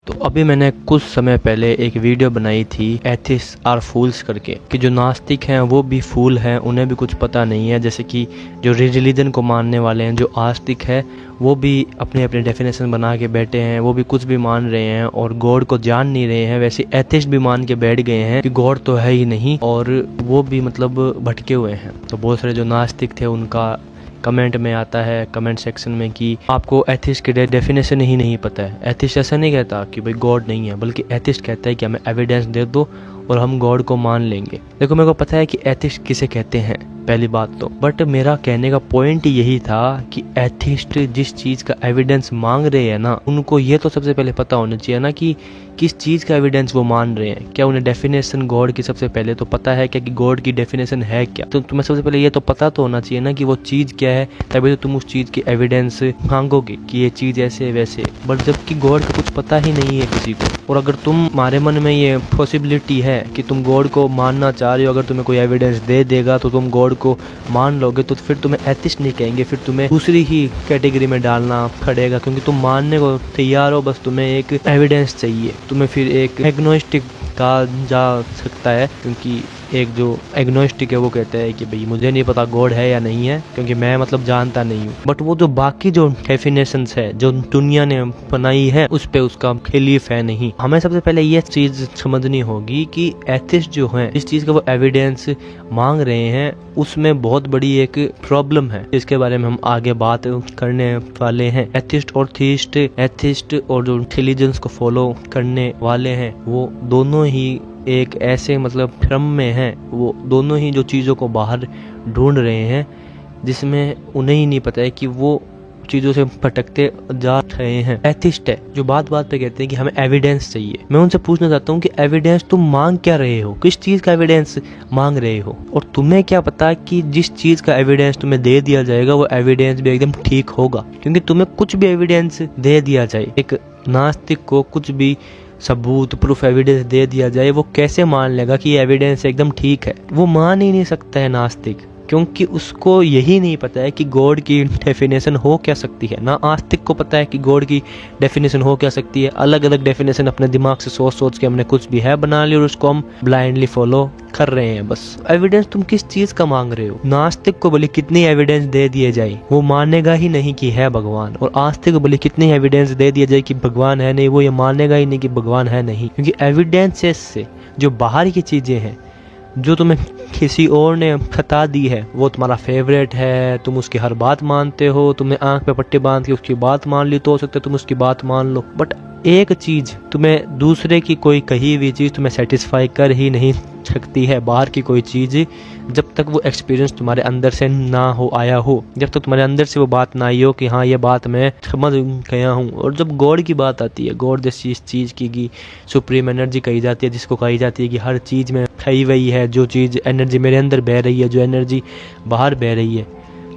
तो अभी मैंने कुछ समय पहले एक वीडियो बनाई थी एथिस्ट आर फूल्स करके, कि जो नास्तिक हैं वो भी फूल हैं, उन्हें भी कुछ पता नहीं है। जैसे कि जो रिलीजन को मानने वाले हैं, जो आस्तिक है वो भी अपने अपने डेफिनेशन बना के बैठे हैं, वो भी कुछ भी मान रहे हैं और गॉड को जान नहीं रहे हैं। वैसे एथिस्ट भी मान के बैठ गए हैं कि गॉड तो है ही नहीं, और वो भी मतलब भटके हुए हैं। तो बहुत सारे जो नास्तिक थे उनका कमेंट में आता है, कमेंट सेक्शन में, कि आपको एथिस्ट की डेफिनेशन ही नहीं पता है। एथिस्ट ऐसा नहीं कहता कि भाई गॉड नहीं है, बल्कि एथिस्ट कहता है कि हमें एविडेंस दे दो और हम गॉड को मान लेंगे। देखो, मेरे को पता है कि एथिस्ट किसे कहते हैं, पहली बात तो, बट मेरा कहने का पॉइंट यही था कि एथिस्ट जिस चीज़ का एविडेंस मांग रहे हैं ना, उनको ये तो सबसे पहले पता होना चाहिए ना कि किस चीज़ का एविडेंस वो मान रहे हैं। क्या उन्हें डेफिनेशन गॉड की सबसे पहले तो पता है क्या, कि गॉड की डेफिनेशन है क्या? तो तुम्हें सबसे पहले ये तो पता तो होना चाहिए ना कि वो चीज़ क्या है, तभी तो तुम उस चीज़ की एविडेंस मांगोगे कि ये चीज़ ऐसे वैसे। बट जबकि गॉड का कुछ पता ही नहीं है किसी को, और अगर तुम्हारे मन में ये पॉसिबिलिटी है कि तुम गॉड को मानना चाह रहे हो, अगर तुम्हें कोई एविडेंस दे देगा तो तुम गॉड को मान लोगे, तो फिर तुम्हें एथिस्ट नहीं कहेंगे, फिर तुम्हें दूसरी ही कैटेगरी में डालना पड़ेगा, क्योंकि तुम मानने को तैयार हो, बस तुम्हें एक एविडेंस चाहिए। तुम्हें फिर एक एग्नोस्टिक कहा जा सकता है, क्योंकि एक जो एग्नोस्टिक है वो कहता है कि भाई मुझे नहीं पता गॉड है या नहीं है, क्योंकि मैं मतलब जानता नहीं हूँ। बट वो जो बाकी जो डेफिनेशंस है जो दुनिया ने बनाई है, उस पे उसका बिलीफ है नहीं। हमें सबसे पहले ये चीज समझनी होगी कि एथिस्ट जो है, इस चीज का वो एविडेंस मांग रहे हैं, उसमें बहुत बड़ी एक प्रॉब्लम है। इसके बारे में हम आगे बात करने वाले हैं। एथिस्ट और थीस्ट, एथिस्ट और जो रिलीजन्स को फॉलो करने वाले हैं, वो दोनों ही एक ऐसे मतलब भ्रम में हैं, वो दोनों ही जो चीज़ों को बाहर ढूंढ रहे हैं, जिसमें उन्हें ही नहीं पता है कि वो चीज़ों से भटकते जा रहे हैं। एथिस्ट है जो बात बात पे कहते हैं कि हमें एविडेंस चाहिए। मैं उनसे पूछना चाहता हूँ कि एविडेंस तुम मांग क्या रहे हो, किस चीज़ का एविडेंस मांग रहे हो? और तुम्हें क्या पता कि जिस चीज़ का एविडेंस तुम्हें दे दिया जाएगा वो एविडेंस भी एकदम ठीक होगा? क्योंकि तुम्हें कुछ भी एविडेंस दे दिया जाए, एक नास्तिक को कुछ भी सबूत, प्रूफ, एविडेंस दे दिया जाए, वो कैसे मान लेगा कि ये एविडेंस एकदम ठीक है? वो मान ही नहीं सकता है नास्तिक, क्योंकि उसको यही नहीं पता है कि गॉड की डेफिनेशन हो क्या सकती है। ना आस्तिक को पता है कि गॉड की डेफिनेशन हो क्या सकती है। अलग अलग डेफिनेशन अपने दिमाग से सोच सोच के हमने कुछ भी है बना ली और उसको हम ब्लाइंडली फॉलो कर रहे हैं बस। एविडेंस तुम किस चीज का मांग रहे हो? नास्तिक को बोले कितनी एविडेंस दे दिए जाए, वो मानेगा ही नहीं कि है भगवान, और आस्तिक को बोले कितनी एविडेंस दे दिया जाए कि भगवान है नहीं, वो ये मानेगा ही नहीं कि भगवान है नहीं। क्योंकि एविडेंसेस से जो बाहर की चीजें हैं, जो तुम्हें किसी और ने बता दी है, वो तुम्हारा फेवरेट है, तुम उसकी हर बात मानते हो, तुमने आंख पे पट्टी बांध के उसकी बात मान ली तो हो सकता है तुम उसकी बात मान लो। बट एक चीज तुम्हें, दूसरे की कोई कही हुई चीज तुम्हें सेटिस्फाई कर ही नहीं सकती है, बाहर की कोई चीज, जब तक वो एक्सपीरियंस तुम्हारे अंदर से ना हो आया हो, जब तक तुम्हारे अंदर से वो बात ना आई हो कि हाँ ये बात मैं समझ गया हूँ। और जब गॉड की बात आती है, गॉड जैसी इस चीज़ की सुप्रीम एनर्जी कही जाती है, जिसको कही जाती है कि हर चीज़ में खई हुई है, जो चीज़ एनर्जी मेरे अंदर बह रही है, जो एनर्जी बाहर बह रही है,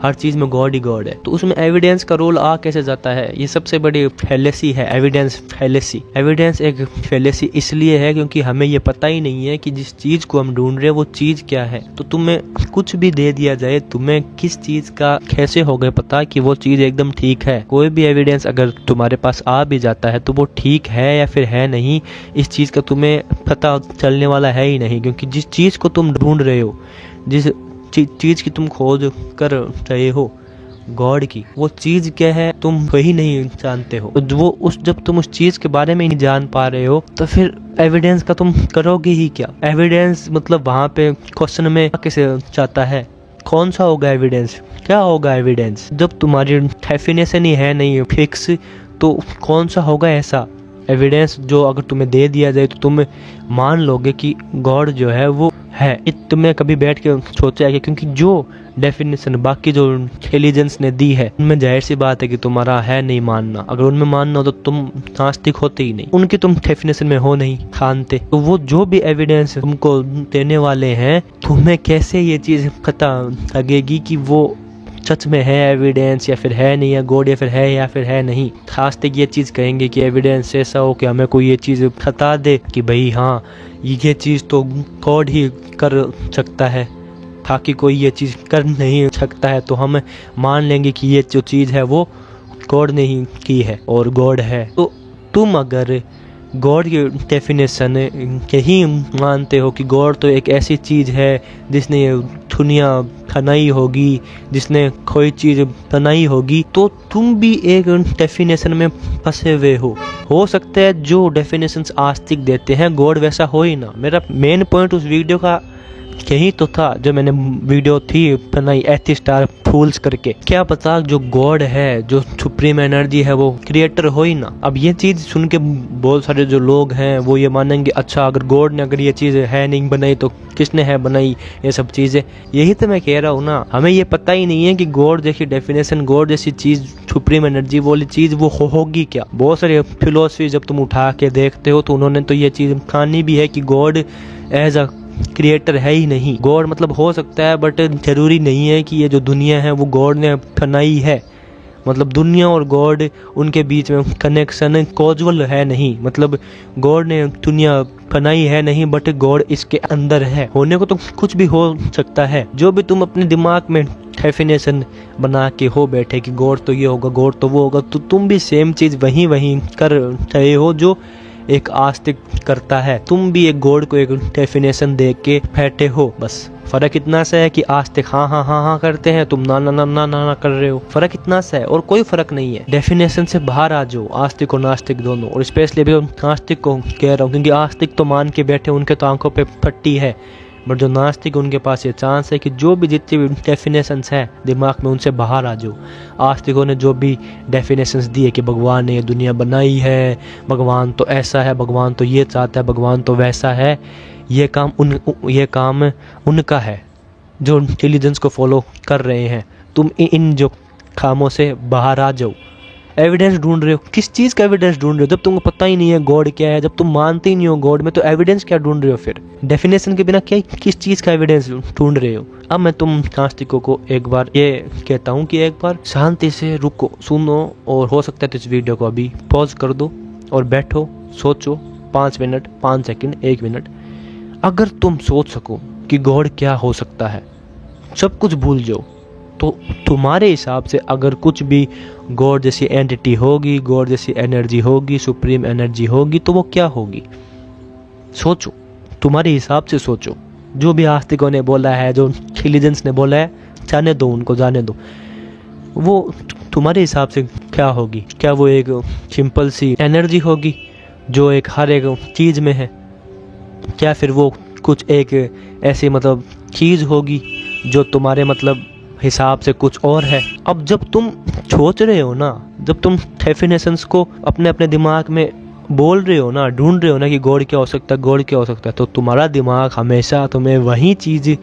हर चीज़ में गॉड ही गॉड है। तो उसमें एविडेंस का रोल आ कैसे जाता है? ये सबसे बड़ी फैलेसी है, एविडेंस फैलेसी। एविडेंस एक फैलेसी इसलिए है क्योंकि हमें ये पता ही नहीं है कि जिस चीज़ को हम ढूंढ रहे हैं वो चीज़ क्या है। तो तुम्हें कुछ भी दे दिया जाए, तुम्हें किस चीज़ का कैसे हो गए पता कि वो चीज़ एकदम ठीक है? कोई भी एविडेंस अगर तुम्हारे पास आ भी जाता है तो वो ठीक है या फिर है नहीं, इस चीज़ का तुम्हें पता चलने वाला है ही नहीं। क्योंकि जिस चीज़ को तुम ढूंढ रहे हो, जिस चीज़ की तुम खोज कर रहे हो, गॉड की, वो चीज़ क्या है तुम वही नहीं जानते हो। वो जब तुम उस चीज़ के बारे में नहीं जान पा रहे हो, तो फिर एविडेंस का तुम करोगे ही क्या? एविडेंस मतलब वहाँ पे क्वेश्चन में कैसे जाता है, कौन सा होगा एविडेंस, क्या होगा एविडेंस? जब तुम्हारी डेफिनेशन ही है नहीं फिक्स, तो कौन सा होगा ऐसा एविडेंस जो अगर तुम्हें दे दिया जाए तो तुम मान लोगे कि गॉड जो है वो है? तुमने कभी बैठ के सोचा है कि, क्योंकि जो डेफिनेशन बाकी जो रिलीजन्स ने दी है, उनमें जाहिर सी बात है कि तुम्हारा है नहीं मानना। अगर उनमें मानना हो तो तुम नास्तिक होते ही नहीं, उनकी तुम डेफिनेशन में हो नहीं खानते। तो वो जो भी एविडेंस तुमको देने वाले हैं, तुम्हें कैसे ये चीज़ पता लगेगी कि वो सच में है एविडेंस या फिर है नहीं है, गॉड या फिर है नहीं? खास तक ये चीज़ कहेंगे कि एविडेंस ऐसा हो कि हमें कोई ये चीज़ बता दे कि भाई हाँ ये चीज़ तो गॉड ही कर सकता है, ताकि कोई ये चीज़ कर नहीं सकता है तो हम मान लेंगे कि ये जो चीज़ है वो गॉड ने ही की है और गॉड है। तो तुम अगर गॉड की डेफिनेशन यही मानते हो कि गॉड तो एक ऐसी चीज़ है जिसने ये दुनिया बनाई होगी, जिसने कोई चीज़ बनाई होगी, तो तुम भी एक डेफिनेशन में फंसे हुए हो सकता है जो डेफिनेशंस आस्तिक देते हैं गॉड वैसा हो ही ना। मेरा मेन पॉइंट उस वीडियो का यही तो था जो मैंने वीडियो थी बनाई एथिस्ट आर फूल्स करके। क्या पता जो गॉड है, जो सुप्रीम एनर्जी है, वो क्रिएटर हो ही ना। अब ये चीज़ सुन के बहुत सारे जो लोग हैं वो ये मानेंगे अच्छा अगर गॉड ने अगर ये चीज़ है नहीं बनाई तो किसने है बनाई ये सब चीज़ें। यही तो मैं कह रहा हूँ ना, हमें ये पता ही नहीं है कि गॉड जैसी डेफिनेशन, गॉड जैसी चीज़, सुप्रीम एनर्जी वाली चीज़ वो होगी क्या। बहुत सारे फिलोसफी जब तुम उठा के देखते हो तो उन्होंने तो ये चीज़ ठानी भी है कि गॉड एज अ क्रिएटर है ही नहीं। गॉड मतलब हो सकता है बट जरूरी नहीं है कि ये जो दुनिया है वो गॉड ने बनाई है। मतलब दुनिया और गॉड उनके बीच में कनेक्शन कॉजुअल है नहीं। मतलब गॉड ने दुनिया बनाई है नहीं बट गॉड इसके अंदर है। होने को तो कुछ भी हो सकता है। जो भी तुम अपने दिमाग में डेफिनेशन बना के हो बैठे कि गॉड तो ये होगा, गॉड तो वो होगा, तो तुम भी सेम चीज़ वहीं कर रहे हो जो एक आस्तिक करता है। तुम भी एक गॉड को एक डेफिनेशन दे के बैठे हो। बस फर्क इतना सा है कि आस्तिक हाँ करते हैं, तुम ना कर रहे हो। फर्क इतना सा है और कोई फर्क नहीं है। डेफिनेशन से बाहर आ जाओ, आस्तिक और नास्तिक दोनों। और स्पेशली अभी आस्तिक को कह रहा हूँ क्योंकि आस्तिक तो मान के बैठे, उनके तो आंखों पे पट्टी है। बट जो नास्तिक उनके पास ये चांस है कि जो भी जितनी भी डेफिनेशंस है दिमाग में उनसे बाहर आ जाओ। आस्तिकों ने जो भी डेफिनेशंस दी है कि भगवान ने ये दुनिया बनाई है, भगवान तो ऐसा है, भगवान तो ये चाहता है, भगवान तो वैसा है, ये काम उनका है जो इंटेलिजेंस को फॉलो कर रहे हैं। तुम इन जो कामों से बाहर आ जाओ। एविडेंस ढूंढ रहे हो, किस चीज़ का एविडेंस ढूंढ रहे हो? जब तुमको पता ही नहीं है गॉड क्या है, जब तुम मानते ही नहीं हो गॉड में, तो एविडेंस क्या ढूंढ रहे हो फिर? डेफिनेशन के बिना क्या किस चीज़ का एविडेंस ढूंढ रहे हो? अब मैं तुम नास्तिकों को एक बार ये कहता हूँ कि एक बार शांति से रुको, सुनो, और हो सकता है तो इस वीडियो को अभी पॉज कर दो और बैठो, सोचो 5 मिनट, 5 सेकंड, 1 मिनट। अगर तुम सोच सको कि गॉड क्या हो सकता है, सब कुछ भूल जाओ, तो तुम्हारे हिसाब से अगर कुछ भी गॉड जैसी एंटिटी होगी, गॉड जैसी एनर्जी होगी, सुप्रीम एनर्जी होगी, तो वो क्या होगी? सोचो, तुम्हारे हिसाब से सोचो। जो भी आस्तिकों ने बोला है, जो रिलीजन्स ने बोला है, जाने दो, उनको जाने दो। वो तुम्हारे हिसाब से क्या होगी? क्या वो एक सिंपल सी एनर्जी होगी जो एक हर एक चीज़ में है? क्या फिर वो कुछ एक ऐसी मतलब चीज़ होगी जो तुम्हारे मतलब हिसाब से कुछ और है? अब जब तुम सोच रहे हो ना, जब तुम डेफिनेशंस को अपने अपने दिमाग में बोल रहे हो ना, ढूंढ रहे हो ना कि गॉड क्या हो सकता है, गॉड क्या हो सकता है, तो तुम्हारा दिमाग हमेशा तुम्हें वही चीज़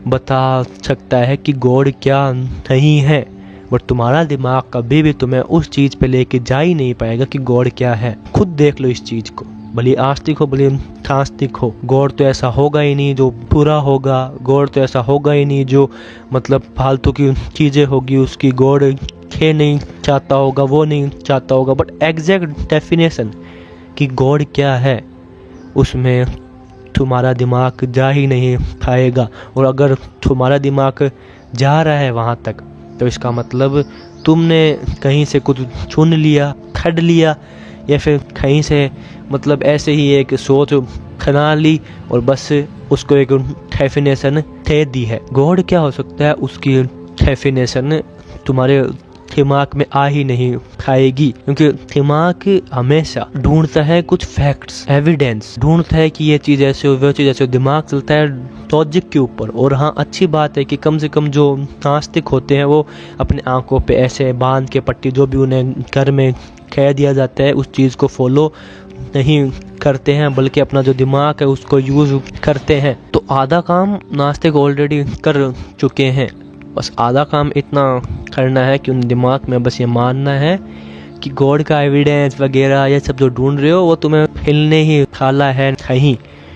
बता सकता है कि गॉड क्या नहीं है। बट तुम्हारा दिमाग कभी भी तुम्हें उस चीज़ पे लेके जा ही नहीं पाएगा कि गॉड क्या है। खुद देख लो इस चीज़ को, भले आस्तिक हो भले नास्तिक हो। गॉड तो ऐसा होगा ही नहीं जो बुरा होगा, गॉड तो ऐसा होगा ही नहीं जो मतलब फालतू की चीज़ें होगी उसकी। गॉड ये नहीं चाहता होगा, वो नहीं चाहता होगा। बट एग्जैक्ट डेफिनेशन कि गॉड क्या है, उसमें तुम्हारा दिमाग जा ही नहीं पाएगा। और अगर तुम्हारा दिमाग जा रहा है वहाँ तक, तो इसका मतलब तुमने कहीं से कुछ चुन लिया, खड़ लिया, या फिर कहीं से मतलब ऐसे ही एक सोच बना ली और बस उसको एक डेफिनेशन दे दी है। गॉड क्या हो सकता है, उसकी डेफिनेशन तुम्हारे दिमाग में आ ही नहीं पाएगी, क्योंकि दिमाग हमेशा ढूंढता है कुछ फैक्ट्स, एविडेंस ढूंढता है कि ये चीज़ ऐसे हो, वो चीज़ ऐसे हो। दिमाग चलता है लॉजिक के ऊपर। और हाँ, अच्छी बात है कि कम से कम जो नास्तिक होते हैं वो अपने आंखों पे ऐसे बांध के पट्टी, जो भी उन्हें घर में कह दिया जाता है, उस चीज़ को फॉलो नहीं करते हैं, बल्कि अपना जो दिमाग है उसको यूज़ करते हैं। तो आधा काम नास्तिक ऑलरेडी कर चुके हैं। बस आधा काम इतना करना है कि उन दिमाग में बस ये मानना है कि गॉड का एविडेंस वगैरह ये सब जो ढूंढ रहे हो वो तुम्हें हिलने ही खाला है कहीं,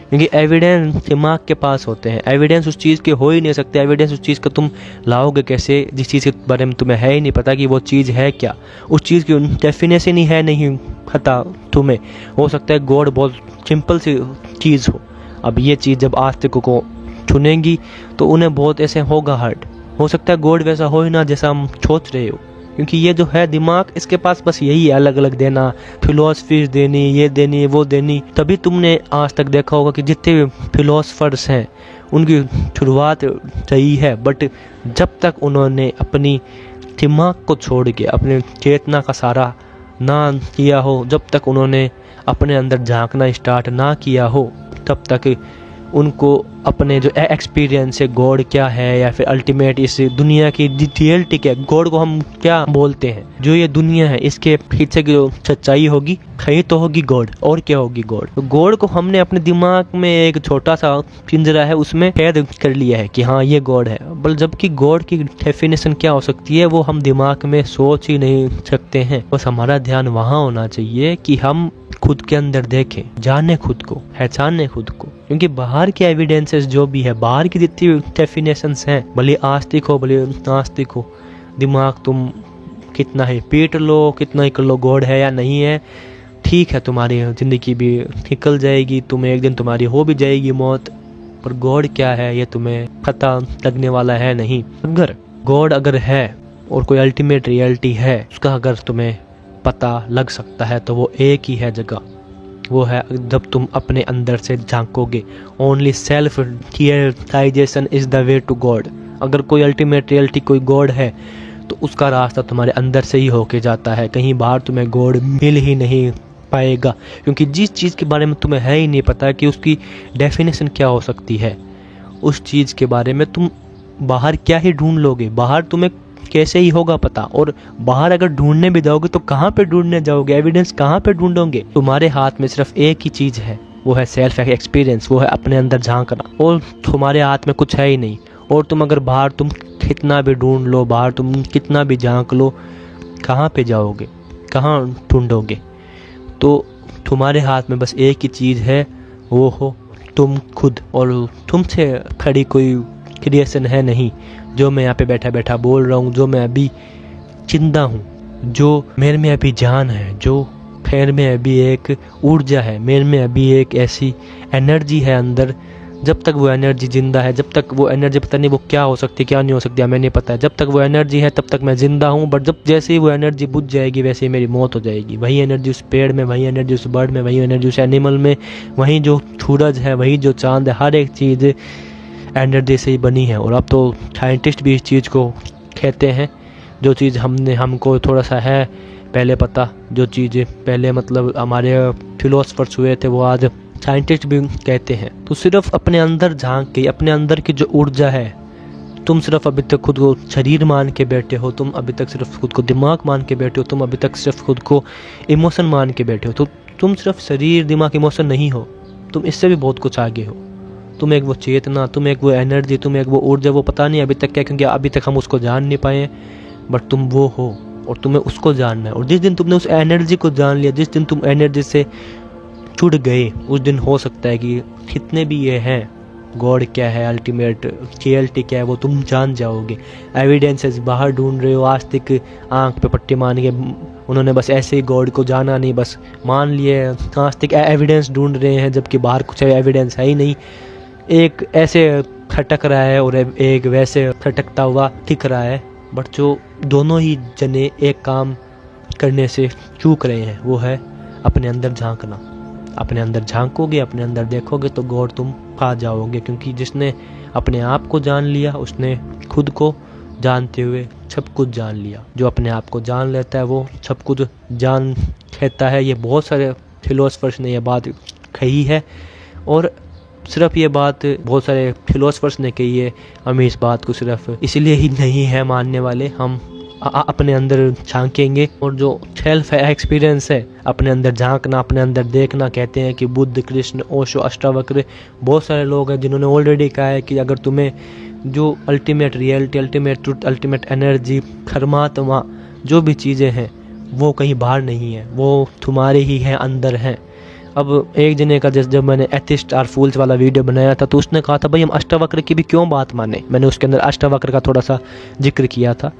क्योंकि एविडेंस दिमाग के पास होते हैं। एविडेंस उस चीज़ के हो ही नहीं सकते। एविडेंस उस चीज़ का तुम लाओगे कैसे जिस चीज़ के बारे में तुम्हें है ही नहीं पता कि वो चीज़ है क्या। उस चीज़ की डेफिनेशन ही है नहीं पता तुम्हें। हो सकता है गॉड बहुत सिंपल सी चीज़ हो। अब ये चीज़ जब आस्तिकों को चुनेंगी तो उन्हें बहुत ऐसे होगा हर्ट। हो सकता है गॉड वैसा हो ही ना जैसा हम सोच रहे हो, क्योंकि ये जो है दिमाग, इसके पास बस यही है, अलग अलग देना, फिलोसफीज देनी, ये देनी वो देनी। तभी तुमने आज तक देखा होगा कि जितने फिलोसफर्स हैं उनकी शुरुआत सही है, बट जब तक उन्होंने अपनी दिमाग को छोड़ के अपने चेतना का सहारा ना किया हो, जब तक उन्होंने अपने अंदर झांकना स्टार्ट ना किया हो, तब तक उनको अपने जो एक्सपीरियंस है, गॉड क्या है या फिर अल्टीमेट इस दुनिया की रियलिटी क्या है, गॉड को हम क्या बोलते हैं, जो ये दुनिया है इसके पीछे की जो सच्चाई होगी, कहीं तो होगी गॉड, और क्या होगी गॉड। तो गॉड को हमने अपने दिमाग में एक छोटा सा पिंजरा है उसमें कैद कर लिया है कि हाँ ये गॉड है, बल जबकि गॉड की डेफिनेशन क्या हो सकती है वो हम दिमाग में सोच ही नहीं सकते हैं। बस हमारा ध्यान वहाँ होना चाहिए कि हम खुद के अंदर देखें, जाने खुद को, पहचाने खुद को, क्योंकि बाहर के एविडेंसेस जो भी है, बाहर की जितनी डेफिनेशंस हैं, भले आस्तिक हो भले नास्तिक हो, दिमाग तुम कितना ही पीट लो, कितना ही कर लो, गॉड है या नहीं है, ठीक है, तुम्हारी ज़िंदगी भी निकल जाएगी, तुम्हें एक दिन तुम्हारी हो भी जाएगी मौत, पर गॉड क्या है ये तुम्हें पता लगने वाला है नहीं। अगर गॉड अगर है और कोई अल्टीमेट रियलिटी है, उसका अगर तुम्हें पता लग सकता है तो वो एक ही है जगह, वो है जब तुम अपने अंदर से झांकोगे। Only self realization is the way to God. अगर कोई अल्टीमेट रियलिटी, कोई गॉड है, तो उसका रास्ता तुम्हारे अंदर से ही होके जाता है, कहीं बाहर तुम्हें गॉड मिल ही नहीं पाएगा, क्योंकि जिस चीज़ के बारे में तुम्हें है ही नहीं पता कि उसकी डेफिनेशन क्या हो सकती है, उस चीज़ के बारे में तुम बाहर क्या ही ढूंढ लोगे, बाहर तुम्हें कैसे ही होगा पता। और बाहर अगर ढूंढने भी जाओगे तो कहाँ पे ढूंढने जाओगे, एविडेंस कहाँ पे ढूंढोगे। तुम्हारे हाथ में सिर्फ एक ही चीज़ है, वो है सेल्फ एक्सपीरियंस, वो है अपने अंदर झांकना, और तुम्हारे हाथ में कुछ है ही नहीं। और तुम अगर बाहर तुम कितना भी ढूंढ लो, बाहर तुम कितना भी झांक लो, कहाँ पे जाओगे, कहाँ ढूंढोगे। तो तुम्हारे हाथ में बस एक ही चीज़ है, वो हो तुम खुद, और तुमसे खड़ी कोई क्रिएशन है नहीं। जो मैं यहाँ पे बैठा बैठा बोल रहा हूँ, जो मैं अभी जिंदा हूँ, जो मेरे में अभी जान है, जो मेरे में अभी एक ऊर्जा है, मेरे में अभी एक ऐसी एनर्जी है अंदर, जब तक वो एनर्जी जिंदा है, जब तक वो एनर्जी, पता नहीं वो क्या हो सकती है क्या नहीं हो सकती हमें नहीं पता है, जब तक वो एनर्जी है तब तक मैं जिंदा हूँ। बट जब जैसे ही वो एनर्जी बुझ जाएगी वैसे ही मेरी मौत हो जाएगी। वही एनर्जी उस पेड़ में, वही एनर्जी उस बर्ड में, वही एनर्जी उस एनिमल में, वही जो सूरज है, वही जो चांद है, हर एक चीज़ एनर्जी से ही बनी है। और अब तो साइंटिस्ट भी इस चीज़ को कहते हैं, जो चीज़ हमको थोड़ा सा है पहले पता, जो चीज़ पहले मतलब हमारे फिलोसफर्स हुए थे, वो आज साइंटिस्ट भी कहते हैं। तो सिर्फ अपने अंदर झांक के, अपने अंदर की जो ऊर्जा है, तुम सिर्फ अभी तक खुद को शरीर मान के बैठे हो, तुम अभी तक सिर्फ खुद को दिमाग मान के बैठे हो, तुम अभी तक सिर्फ खुद को इमोशन मान के बैठे हो। तो तुम सिर्फ शरीर दिमाग इमोशन नहीं हो, तुम इससे भी बहुत कुछ आगे हो। तुम एक वो चेतना, तुम एक वो एनर्जी, तुम एक वो ऊर्जा, वो पता नहीं अभी तक क्या, क्योंकि अभी तक हम उसको जान नहीं पाए, बट तुम वो हो और तुम्हें उसको जानना है। और जिस दिन तुमने उस एनर्जी को जान लिया, जिस दिन तुम एनर्जी से जुड़ गए, उस दिन हो सकता है कि कितने भी ये हैं, गॉड क्या है, अल्टीमेट रियलिटी क्या है, वो तुम जान जाओगे। एविडेंसेस बाहर ढूंढ रहे हो, आज तक आँख पे पट्टी मान के उन्होंने बस ऐसे ही गॉड को जाना नहीं, बस मान लिए, आज तक एविडेंस ढूंढ रहे हैं, जबकि बाहर कुछ एविडेंस है ही नहीं। एक ऐसे खटक रहा है और एक वैसे खटकता हुआ दिख रहा है, बट जो दोनों ही जने एक काम करने से चूक रहे हैं, वो है अपने अंदर झांकना। अपने अंदर झांकोगे, अपने अंदर देखोगे तो गॉड तुम पा जाओगे, क्योंकि जिसने अपने आप को जान लिया, उसने खुद को जानते हुए सब कुछ जान लिया। जो अपने आप को जान लेता है वो सब कुछ जान लेता है। ये बहुत सारे फिलोसफर्स ने ये बात कही है, और सिर्फ ये बात बहुत सारे फिलोसफर्स ने कही है, हम इस बात को सिर्फ इसलिए ही नहीं है मानने वाले, हम अपने अंदर झांकेंगे। और जो सेल्फ एक्सपीरियंस है, अपने अंदर झांकना, अपने अंदर देखना, कहते हैं कि बुद्ध, कृष्ण, ओशो, अष्टावक्र, बहुत सारे लोग हैं जिन्होंने ऑलरेडी कहा है कि अगर तुम्हें जो ultimate reality, ultimate truth, ultimate energy, परमात्मा, जो भी चीज़ें हैं, वो कहीं बाहर नहीं है, वो तुम्हारे ही हैं, अंदर हैं। अब एक जने का जब मैंने एथिस्ट आर फूल्स वाला वीडियो बनाया था, तो उसने कहा था भाई हम अष्टावक्र की भी क्यों बात माने। मैंने उसके अंदर अष्टावक्र का थोड़ा सा जिक्र किया था।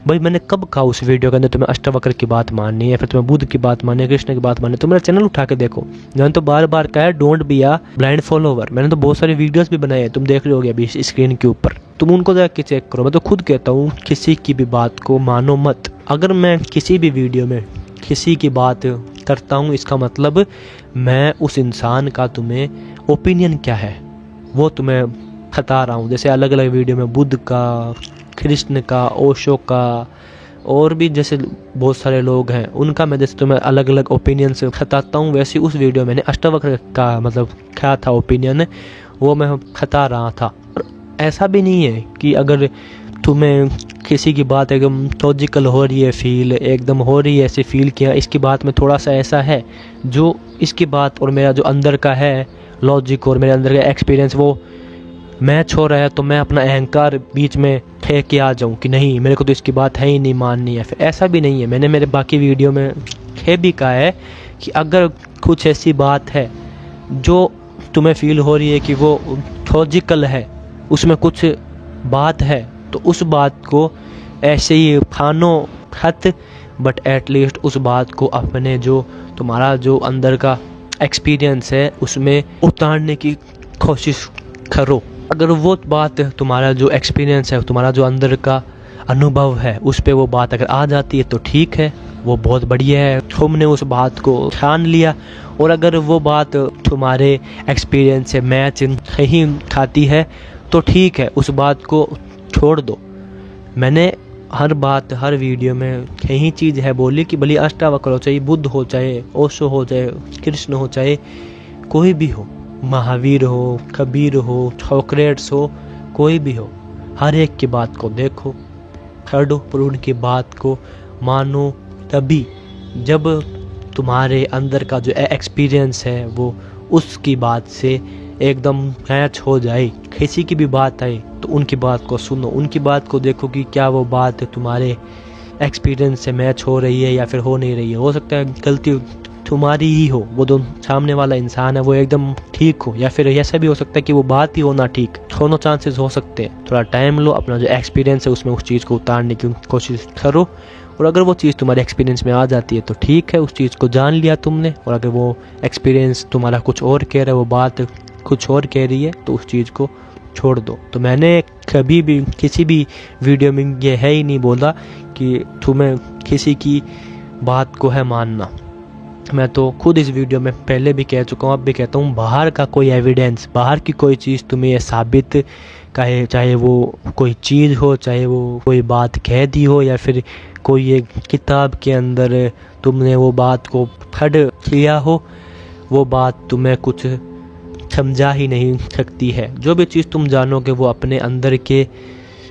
भाई मैंने कब कहा उस वीडियो के अंदर तुम्हें अष्टावक्र की बात माननी है, फिर तुम्हें बुद्ध की बात माननी है, कृष्ण की बात माननी है? तो मेरा चैनल उठा के देखो, मैंने तो बार बार कहा है don't be a blind follower. मैंने तो बहुत सारे वीडियोज़ भी बनाए हैं, तुम देख रहे होगे अभी स्क्रीन के ऊपर। तुम उनको जाके चेक करो। मैं तो खुद कहता हूँ किसी की भी बात को मानो मत। अगर मैं किसी भी वीडियो में किसी की बात करता हूँ, इसका मतलब मैं उस इंसान का तुम्हें ओपिनियन क्या है वो तुम्हें बता रहा हूँ। जैसे अलग अलग वीडियो में बुद्ध का, कृष्ण का, ओशो का और भी जैसे बहुत सारे लोग हैं, उनका मैं जैसे तुम्हें अलग अलग ओपिनियन से बताता हूँ, वैसे उस वीडियो मैंने अष्टावक्र का मतलब क्या था ओपिनियन वो मैं बता रहा था। और ऐसा भी नहीं है कि अगर तुम्हें किसी की बात एकदम लॉजिकल हो रही है, फील एकदम हो रही है ऐसे फील किया इसकी बात में थोड़ा सा ऐसा है, जो इसकी बात और मेरा जो अंदर का है लॉजिक और मेरे अंदर का एक्सपीरियंस वो मैच हो रहा है, तो मैं अपना अहंकार बीच में फेंक के आ जाऊं कि नहीं मेरे को तो इसकी बात है ही नहीं माननी है। फिर ऐसा भी नहीं है। मैंने मेरे बाकी वीडियो में ये भी कहा है कि अगर कुछ ऐसी बात है जो तुम्हें फील हो रही है कि वो लॉजिकल है, उसमें कुछ बात है, तो उस बात को ऐसे ही खानो खत, बट एटलीस्ट उस बात को अपने जो तुम्हारा जो अंदर का एक्सपीरियंस है उसमें उतारने की कोशिश करो। अगर वो बात तुम्हारा जो एक्सपीरियंस है, तुम्हारा जो अंदर का अनुभव है, उस पे वो बात अगर आ जाती है तो ठीक है, वो बहुत बढ़िया है, तुमने उस बात को ठान लिया। और अगर वो बात तुम्हारे एक्सपीरियंस से मैच नहीं खाती है तो ठीक है, उस बात को छोड़ दो। मैंने हर बात हर वीडियो में यही चीज़ है बोली कि भले अष्टावक्र हो, चाहे बुद्ध हो, चाहे ओशो हो, चाहे कृष्ण हो, चाहे कोई भी हो, महावीर हो, कबीर हो, सोक्रेटिस हो, कोई भी हो, हर एक की बात को देखो, पढ़ो, पर उनकी बात को मानो तभी जब तुम्हारे अंदर का जो एक्सपीरियंस है वो उसकी बात से एकदम मैच हो जाए। किसी की भी बात आए तो उनकी बात को सुनो, उनकी बात को देखो कि क्या वो बात तुम्हारे एक्सपीरियंस से मैच हो रही है या फिर हो नहीं रही है। हो सकता है गलती तुम्हारी ही हो, वो जो सामने वाला इंसान है वो एकदम ठीक हो, या फिर ऐसा भी हो सकता है कि वो बात ही हो ना ठीक। दोनों चांसेस हो सकते हैं। थोड़ा टाइम लो, अपना जो एक्सपीरियंस है उसमें उस चीज़ को उतारने की कोशिश करो, और अगर वो चीज़ तुम्हारे एक्सपीरियंस में आ जाती है तो ठीक है, उस चीज़ को जान लिया तुमने। और अगर वो एक्सपीरियंस तुम्हारा कुछ और कह रहा है, वो बात कुछ और कह रही है, तो उस चीज़ को छोड़ दो। तो मैंने कभी भी किसी भी वीडियो में ये है ही नहीं बोला कि तुम्हें किसी की बात को है मानना। मैं तो खुद इस वीडियो में पहले भी कह चुका हूँ, अब भी कहता हूँ, बाहर का कोई एविडेंस, बाहर की कोई चीज़ तुम्हें ये साबित कहे, चाहे वो कोई चीज़ हो, चाहे वो कोई बात कह दी हो, या फिर कोई एक किताब के अंदर तुमने वो बात को पढ़ लिया हो, वो बात तुम्हें कुछ समझा ही नहीं सकती है। जो भी चीज़ तुम जानोगे वो अपने अंदर के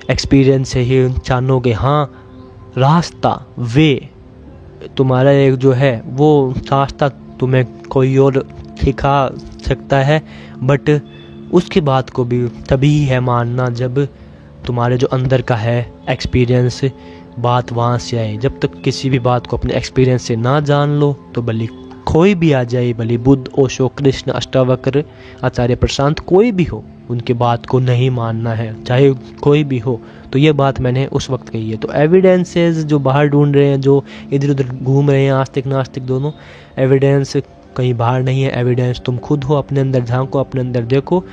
एक्सपीरियंस से ही जानोगे। हाँ, रास्ता वे तुम्हारा एक जो है वो रास्ता तुम्हें कोई और सिखा सकता है, बट उसकी बात को भी तभी है मानना जब तुम्हारे जो अंदर का है एक्सपीरियंस बात वहाँ से आए। जब तक किसी भी बात को अपने एक्सपीरियंस से ना जान लो तो भले कोई भी आ जाए, भले बुद्ध, ओशो, कृष्ण, अष्टावक्र, आचार्य प्रशांत, कोई भी हो, उनकी बात को नहीं मानना है, चाहे कोई भी हो। तो ये बात मैंने उस वक्त कही है। तो एविडेंसेस जो बाहर ढूंढ रहे हैं, जो इधर उधर घूम रहे हैं, आस्तिक नास्तिक दोनों, एविडेंस कहीं बाहर नहीं है। एविडेंस तुम खुद हो, अपने अंदर झांको, अपने अंदर देखो।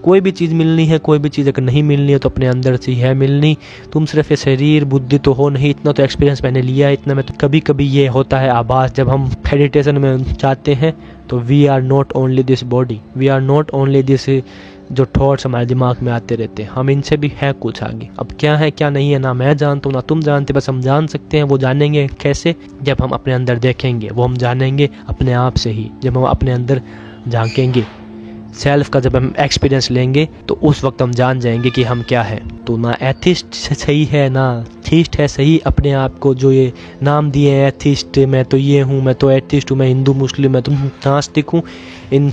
कोई भी चीज़ मिलनी है, कोई भी चीज़ अगर नहीं मिलनी है तो अपने अंदर से ही है मिलनी। तुम सिर्फ ये शरीर बुद्धि तो हो नहीं, इतना तो एक्सपीरियंस मैंने लिया है। इतना में तो कभी कभी ये होता है आभास, जब हम मेडिटेशन में जाते हैं तो we are not only this body, we are not only this, जो थॉट्स हमारे दिमाग में आते रहते हैं, हम इनसे भी है कुछ आगे। अब क्या है क्या नहीं है ना मैं जानता हूँ ना तुम जानते, बस हम जान सकते हैं। वो जानेंगे कैसे? जब हम अपने अंदर देखेंगे। वो हम जानेंगे अपने आप से ही, जब हम अपने अंदर झांकेंगे। सेल्फ का जब हम एक्सपीरियंस लेंगे तो उस वक्त हम जान जाएंगे कि हम क्या है। तो ना एथिस्ट सही है ना थीस्ट है सही। अपने आप को जो ये नाम दिए हैं एथिस्ट, मैं तो ये हूँ, मैं तो एथिस्ट हूँ, मैं हिंदू मुस्लिम, मैं तो नास्तिक हूँ, इन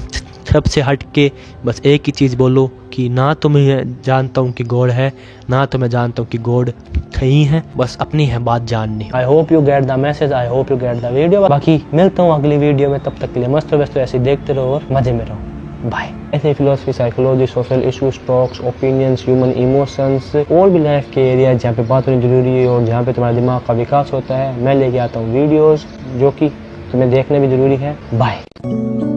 सब से हट के बस एक ही चीज़ बोलो कि ना तो मैं जानता हूँ कि गॉड है, ना तो मैं जानता हूँ कि गॉड कहीं है। बस अपनी है बात जाननी। I hope you get the message, I hope you get the video. बाकी मिलता हूँ अगली वीडियो में, तब तक के लिए मस्त व्यस्त ऐसे देखते रहो और मजे में रहो। बाय। ऐसे philosophy, psychology, social issues, talks, opinions, human emotions और भी लाइफ के एरिया जहाँ पे बात होनी जरूरी है और जहाँ पे तुम्हारे दिमाग का विकास होता है, मैं लेके आता हूँ वीडियोस जो कि तुम्हें देखने भी जरूरी है। बाय।